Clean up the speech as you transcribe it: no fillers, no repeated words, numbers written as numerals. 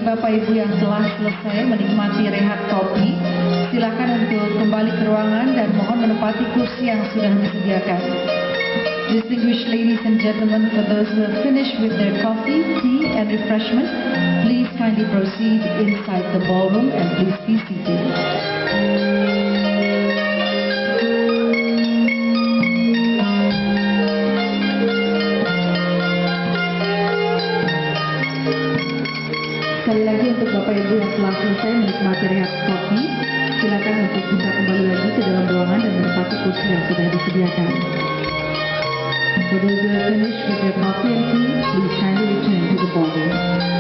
Bapak Ibu yang telah selesai menikmati rehat kopi, silakan untuk kembali ke ruangan dan mohon menempati kursi yang sudah disediakan. Distinguished ladies and gentlemen, for those who have finished with their coffee, tea and refreshment, please kindly proceed inside the ballroom and please be seated. Sekali lagi untuk Bapak Ibu yang telah selesai menikmati rehat kopi, silakan untuk bisa kembali lagi ke dalam ruangan dan menempati kursi yang sudah disediakan. For those who have finished with their coffee and tea, please kindly return to the ballroom.